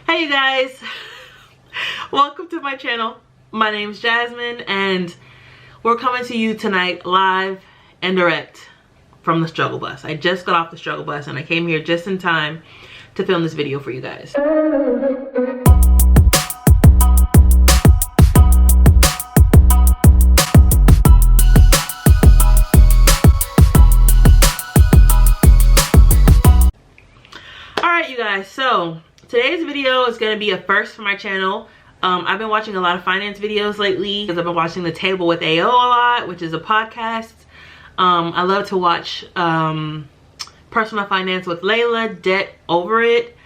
Hey you guys, welcome to my channel. My name's Jasmine and we're coming to you tonight live and direct from the struggle bus. I just got off the struggle bus and I came here just in time to film this video for you guys. Alright you guys, so today's video is going to be a first for my channel. I've been watching a lot of finance videos lately because I've been watching The Table with AO a lot, which is a podcast. I love to watch Personal Finance with Layla, Debt Over It.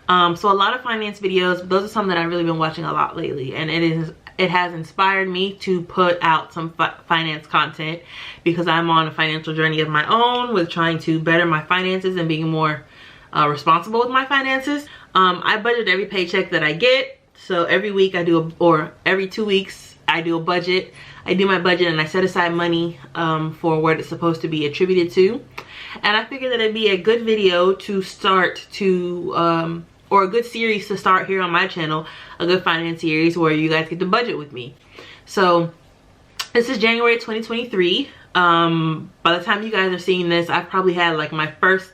So a lot of finance videos, but those are some that I've really been watching a lot lately, and it has inspired me to put out some finance content because I'm on a financial journey of my own with trying to better my finances and being more responsible with my finances. I budget every paycheck that I get. So every week I do or every 2 weeks I do a budget. I do my budget and I set aside money for what it's supposed to be attributed to. And I figured that it'd be a good video to start to or a good series to start here on my channel, a good finance series where you guys get to budget with me. So this is January 2023. By the time you guys are seeing this, I've probably had like my first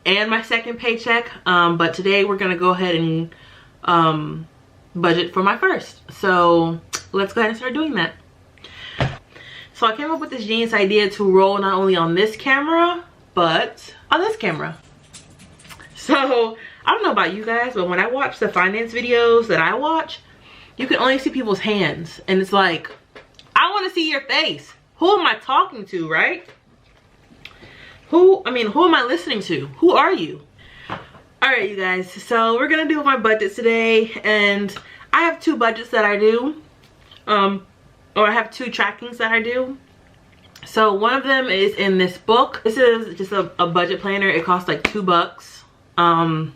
and my second paycheck, but today we're gonna go ahead and budget for my first. So let's go ahead and start doing that. So I came up with this genius idea to roll not only on this camera but on this camera. So I don't know about you guys, but when I watch the finance videos that I watch, you can only see people's hands, and it's like, I want to see your face. Who am I talking to, right? Who am I listening to? Who are you? Alright you guys, so we're gonna do my budgets today, and I have two budgets that I do, or I have two trackings that I do. So one of them is in this book. This is just a budget planner. It costs like $2 from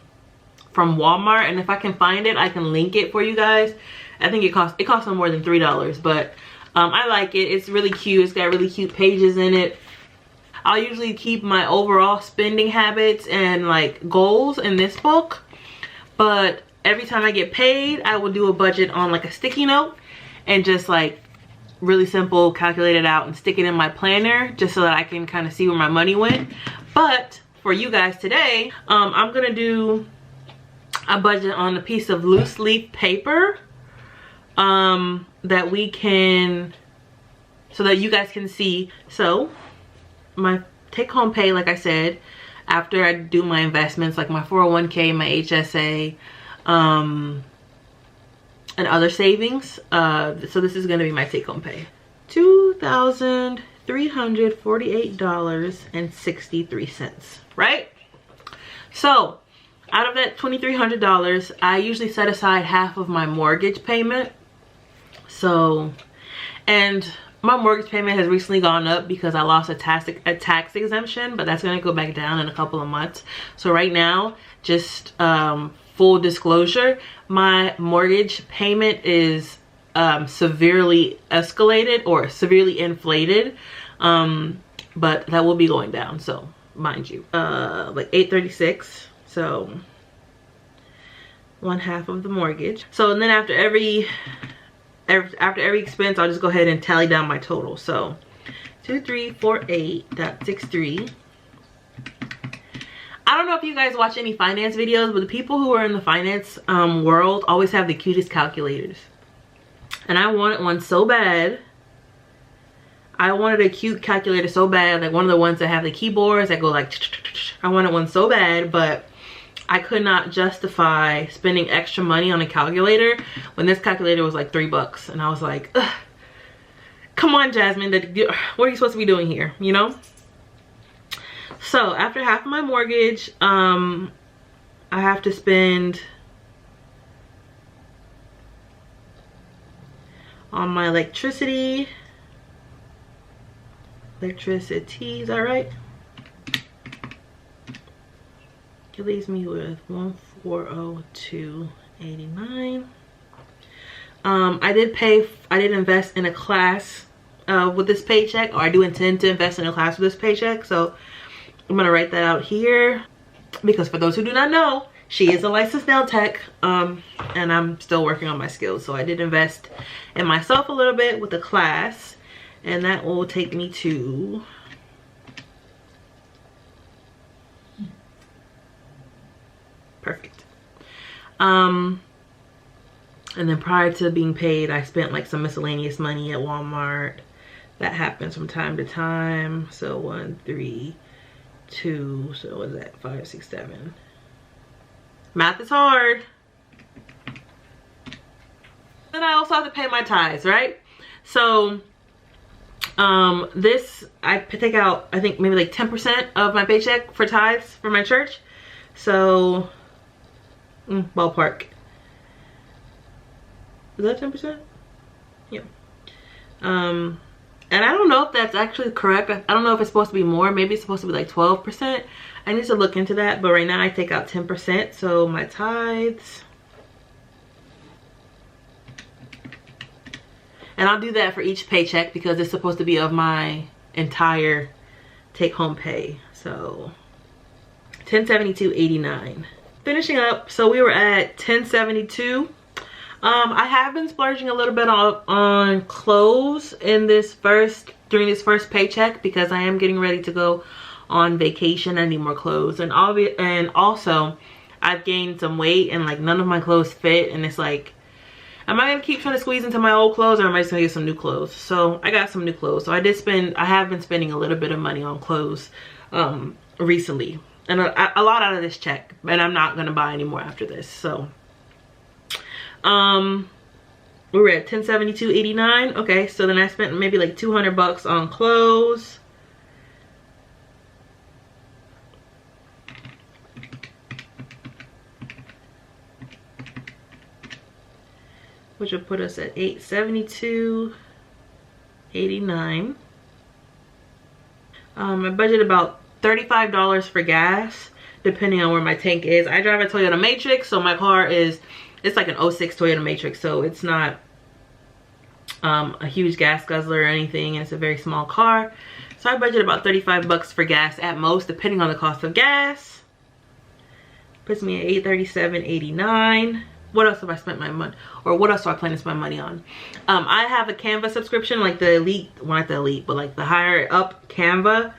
Walmart, and if I can find it, I can link it for you guys. I think it costs no more than $3, but I like it. It's really cute. It's got really cute pages in it. I'll usually keep my overall spending habits and like goals in this book, but every time I get paid, I will do a budget on like a sticky note and just like really simple calculate it out and stick it in my planner just so that I can kind of see where my money went. But for you guys today, I'm gonna do a budget on a piece of loose leaf paper that we can, so that you guys can see. So my take-home pay, like I said, after I do my investments like my 401k, my HSA, and other savings, so this is going to be my take-home pay, $2,348.63, right? So out of that $2,300, I usually set aside half of my mortgage payment. So, and my mortgage payment has recently gone up because I lost a tax exemption, but that's going to go back down in a couple of months. So right now, just full disclosure, my mortgage payment is severely escalated or severely inflated, but that will be going down. So mind you, like $836. So one half of the mortgage. So and then after every expense, I'll just go ahead and tally down my total. So 2348.63. I don't know if you guys watch any finance videos, but the people who are in the finance world always have the cutest calculators, and I wanted one so bad. I wanted a cute calculator so bad, like one of the ones that have the keyboards that go like I wanted one so bad, but I could not justify spending extra money on a calculator when this calculator was like $3, and I was like, ugh, come on Jasmine, what are you supposed to be doing here, you know? So after half of my mortgage, I have to spend on my electricity, is that right? It leaves me with $1,402.89. I did invest in a class with this paycheck, or I do intend to invest in a class with this paycheck, so I'm gonna write that out here because for those who do not know, She is a licensed nail tech, and I'm still working on my skills. So I did invest in myself a little bit with a class, and that will take me to perfect. And then prior to being paid, I spent like some miscellaneous money at Walmart. That happens from time to time. So 1, 3, 2, so what is that? 5, 6, 7. Math is hard. Then I also have to pay my tithes, right? So this, I take out, I think maybe like 10% of my paycheck for tithes for my church. So ballpark. Is that 10%? Yeah. And I don't know if that's actually correct. I don't know if it's supposed to be more. Maybe it's supposed to be like 12%. I need to look into that. But right now I take out 10%. So my tithes. And I'll do that for each paycheck because it's supposed to be of my entire take-home pay. So $1072.89. Finishing up. So we were at $1072. I have been splurging a little bit on clothes in during this first paycheck because I am getting ready to go on vacation. I need more clothes, and also I've gained some weight and like none of my clothes fit, and it's like, am I gonna keep trying to squeeze into my old clothes, or am I just gonna get some new clothes? So I got some new clothes. So I have been spending a little bit of money on clothes recently, and a lot out of this check, and I'm not gonna buy any more after this. So we were at $1072.89. Okay, so then I spent maybe like $200 on clothes. Which will put us at $872.89. I budgeted about $35 for gas, depending on where my tank is. I drive a Toyota Matrix, so my car it's like an 06 Toyota Matrix, so it's not a huge gas guzzler or anything, and it's a very small car. So I budgeted about $35 for gas at most, depending on the cost of gas. Puts me at $837.89. What else have I spent my money, or what else do I plan to spend money on? I have a Canva subscription, like the elite, well not the elite, but like the higher up Canva.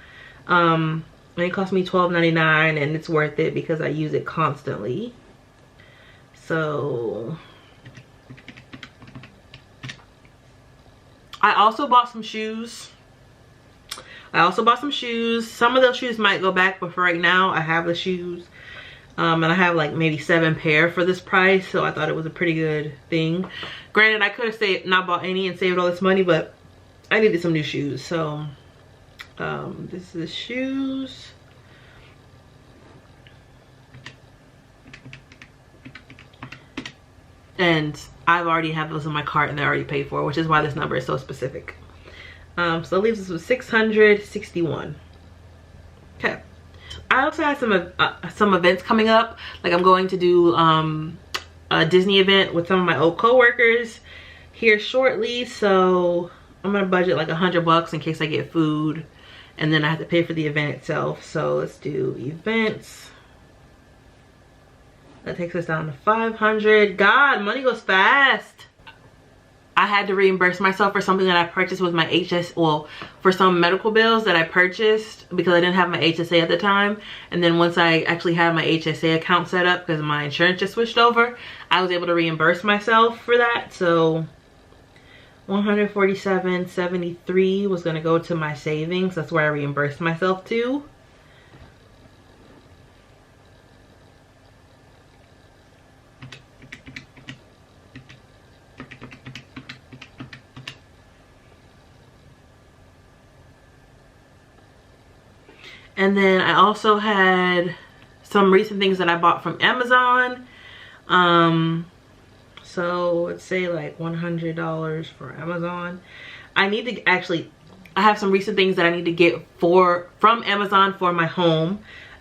And it cost me $12.99, and it's worth it because I use it constantly. So I also bought some shoes. Some of those shoes might go back, but for right now I have the shoes. And I have like maybe 7 pair for this price, so I thought it was a pretty good thing. Granted, I could have not bought any and saved all this money, but I needed some new shoes. So this is the shoes. And I've already have those in my cart and they're already paid for, which is why this number is so specific. So it leaves us with $661. Okay. I also have some events coming up. Like I'm going to do a Disney event with some of my old co-workers here shortly. So I'm gonna budget like $100 in case I get food, and then I have to pay for the event itself. So let's do events. That takes us down to $500. God, money goes fast. I had to reimburse myself for something that I purchased with my for some medical bills that I purchased because I didn't have my HSA at the time. And then once I actually had my HSA account set up, because my insurance just switched over, I was able to reimburse myself for that. So $147.73 was gonna go to my savings. That's where I reimbursed myself to. And then I also had some recent things that I bought from Amazon. So let's say like $100 for Amazon. I need to I have some recent things that I need to get from Amazon for my home.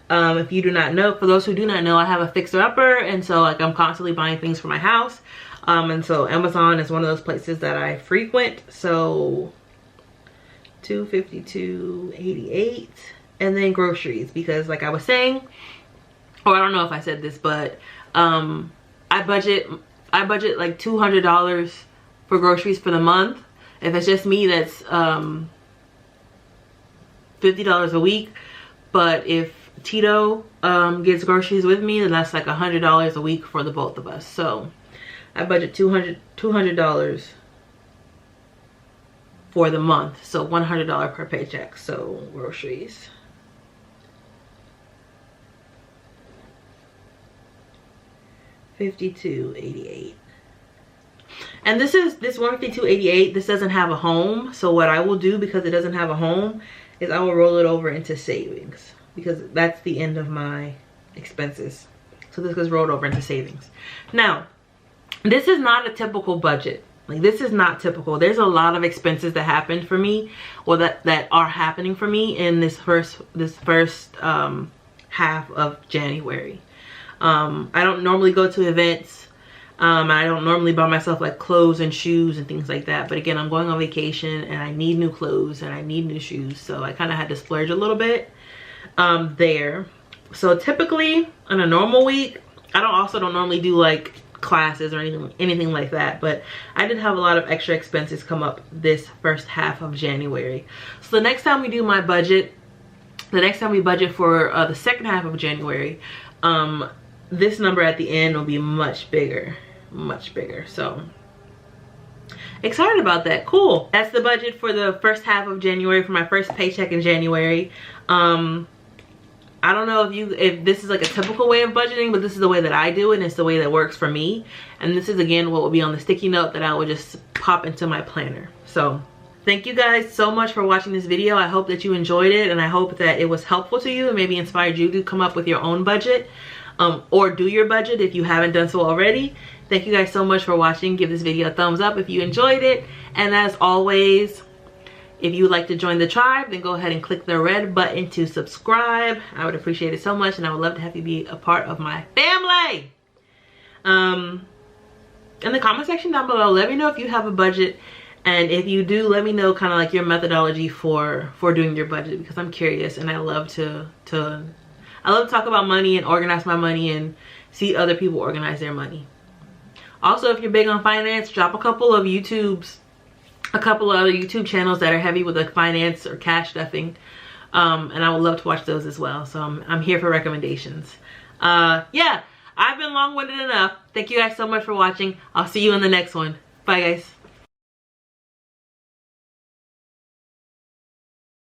If you do not know, for those who do not know, I have a fixer-upper, and so like I'm constantly buying things for my house. And so Amazon is one of those places that I frequent. So $252.88. And then groceries, because like I was saying, or I don't know if I said this, but I budget like $200 for groceries for the month. If it's just me, that's $50 a week. But if Tito gets groceries with me, then that's like $100 a week for the both of us. So I budget $200 for the month, so $100 per paycheck. So groceries, $52.88. And this $152.88, this doesn't have a home. So what I will do, because it doesn't have a home, is I will roll it over into savings, because that's the end of my expenses. So this gets rolled over into savings. Now, this is not a typical budget. Like, this is not typical. There's a lot of expenses that happened for me, or that are happening for me in this first half of January. I don't normally go to events. I don't normally buy myself like clothes and shoes and things like that. But again, I'm going on vacation and I need new clothes and I need new shoes. So I kind of had to splurge a little bit there. So typically on a normal week, I don't normally do like classes or anything like that. But I did have a lot of extra expenses come up this first half of January. So the next time we do my budget, the next time we budget for the second half of January, this number at the end will be much bigger. So excited about that. Cool. That's the budget for the first half of January, for my first paycheck in January. I don't know if this is like a typical way of budgeting, but this is the way that I do it, and it's the way that works for me. And this is again what will be on the sticky note that I will just pop into my planner. So thank you guys so much for watching this video. I hope that you enjoyed it, and I hope that it was helpful to you and maybe inspired you to come up with your own budget, or do your budget if you haven't done so already. Thank you guys so much for watching. Give this video a thumbs up if you enjoyed it. And as always, if you would like to join the tribe, then go ahead and click the red button to subscribe. I would appreciate it so much, and I would love to have you be a part of my family. In the comment section down below, let me know if you have a budget, and if you do, let me know kind of like your methodology for doing your budget, because I'm curious and I love to talk about money and organize my money and see other people organize their money. Also, if you're big on finance, drop a couple of other YouTube channels that are heavy with like finance or cash stuffing, and I would love to watch those as well. So I'm here for recommendations. Yeah, I've been long-winded enough. Thank you guys so much for watching. I'll see you in the next one. Bye guys.